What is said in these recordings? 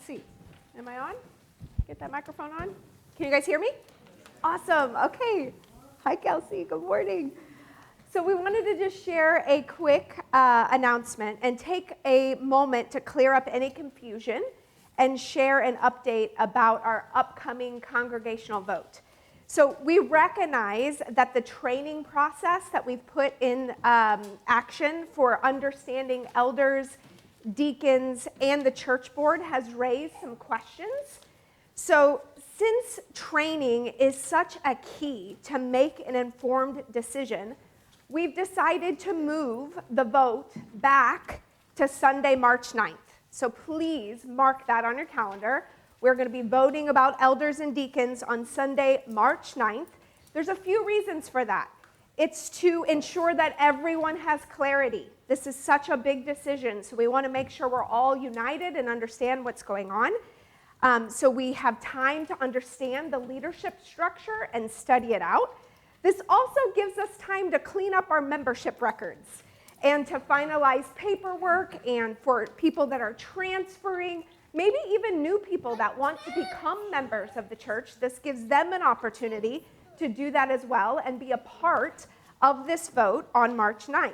see. Am I on? Get that microphone on. Can you guys hear me? Awesome. Okay. Hi, Kelsey. Good morning. So we wanted to just share a quick announcement and take a moment to clear up any confusion and share an update about our upcoming congregational vote. So we recognize that the training process that we've put in action for understanding elders, deacons, and the church board has raised some questions. So since training is such a key to make an informed decision, we've decided to move the vote back to Sunday, March 9th. So please mark that on your calendar. We're going to be voting about elders and deacons on Sunday, March 9th. There's a few reasons for that. It's to ensure that everyone has clarity. This is such a big decision, so we want to make sure we're all united and understand what's going on. So we have time to understand the leadership structure and study it out. This also gives us time to clean up our membership records and to finalize paperwork, and for people that are transferring, maybe even new people that want to become members of the church, this gives them an opportunity to do that as well and be a part of this vote on March 9th.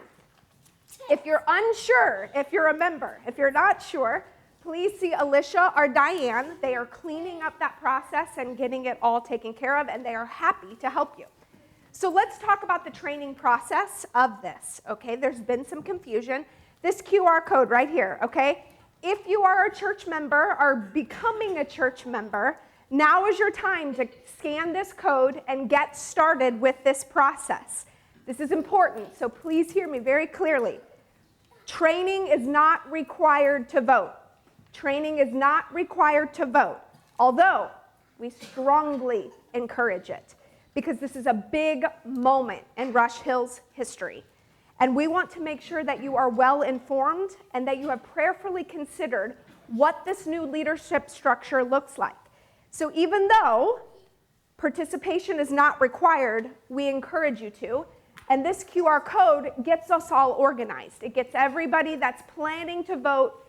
If you're unsure, if you're a member, if you're not sure, please see Alicia or Diane. They are cleaning up that process and getting it all taken care of, and they are happy to help you. So let's talk about the training process of this, okay? There's been some confusion. This QR code right here, okay? If you are a church member or becoming a church member, now is your time to scan this code and get started with this process. This is important, so please hear me very clearly. Training is not required to vote. Training is not required to vote, although we strongly encourage it, because this is a big moment in Rush Hill's history. And we want to make sure that you are well informed and that you have prayerfully considered what this new leadership structure looks like. So even though participation is not required, we encourage you to. And this QR code gets us all organized. It gets everybody that's planning to vote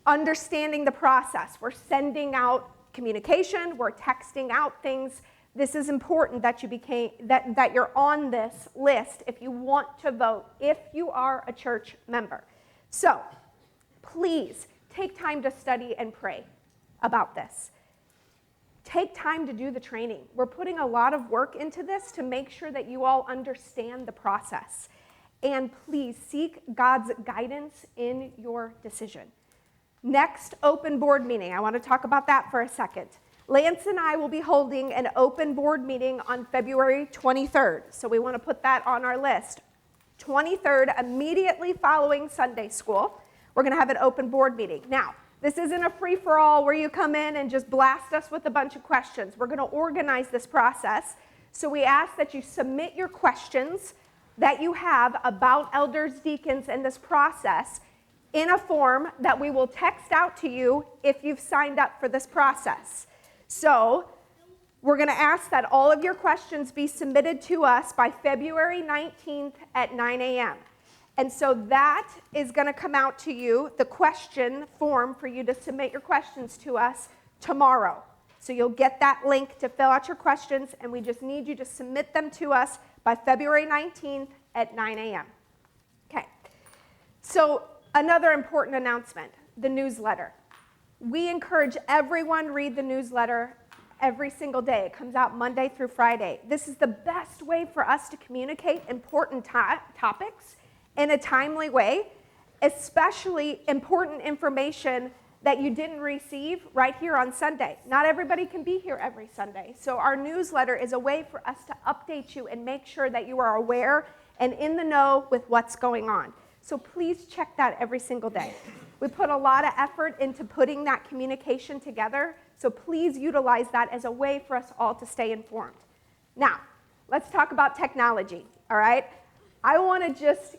understanding the process. We're sending out communication, we're texting out things. This is important that that you're on this list if you want to vote, if you are a church member. So please take time to study and pray about this. Take time to do the training. We're putting a lot of work into this to make sure that you all understand the process. And please seek God's guidance in your decision. Next open board meeting, I want to talk about that for a second. Lance and I will be holding an open board meeting on February 23rd, so we want to put that on our list. 23rd, immediately following Sunday school, we're going to have an open board meeting. Now, this isn't a free-for-all where you come in and just blast us with a bunch of questions. We're going to organize this process, so we ask that you submit your questions that you have about elders, deacons, and this process in a form that we will text out to you if you've signed up for this process. So we're going to ask that all of your questions be submitted to us by February 19th at 9 a.m. And so that is going to come out to you, the question form for you to submit your questions to us tomorrow. So you'll get that link to fill out your questions, and we just need you to submit them to us by February 19th at 9 a.m. Okay. So another important announcement, the newsletter. We encourage everyone read the newsletter every single day. It comes out Monday through Friday. This is the best way for us to communicate important topics in a timely way, especially important information that you didn't receive right here on Sunday. Not everybody can be here every Sunday. So our newsletter is a way for us to update you and make sure that you are aware and in the know with what's going on. So please check that every single day. We put a lot of effort into putting that communication together, so please utilize that as a way for us all to stay informed. Now, let's talk about technology, all right? I want to just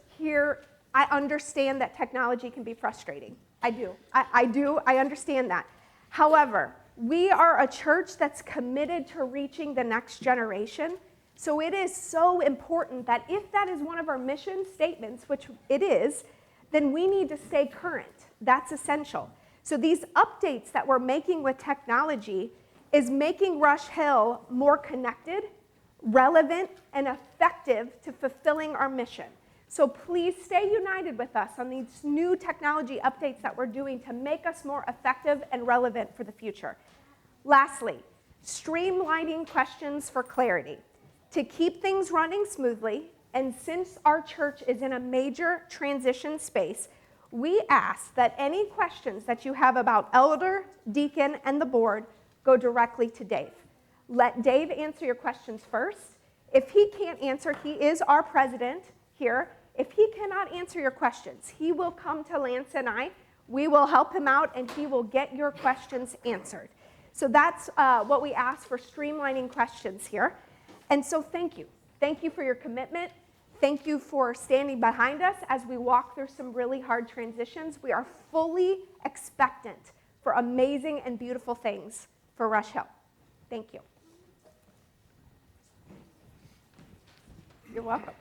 I understand that technology can be frustrating. I do. I understand that. However, we are a church that's committed to reaching the next generation. So it is so important that if that is one of our mission statements, which it is, then we need to stay current. That's essential. So these updates that we're making with technology is making Rush Hill more connected, relevant, and effective to fulfilling our mission. So please stay united with us on these new technology updates that we're doing to make us more effective and relevant for the future. Lastly, streamlining questions for clarity. To keep things running smoothly, and since our church is in a major transition space, we ask that any questions that you have about elder, deacon, and the board go directly to Dave. Let Dave answer your questions first. If he can't answer, he is our president here. If he cannot answer your questions, he will come to Lance and I. We will help him out, and he will get your questions answered. So that's what we ask for streamlining questions here. And so thank you. Thank you for your commitment. Thank you for standing behind us as we walk through some really hard transitions. We are fully expectant for amazing and beautiful things for Rush Hill. Thank you. You're welcome.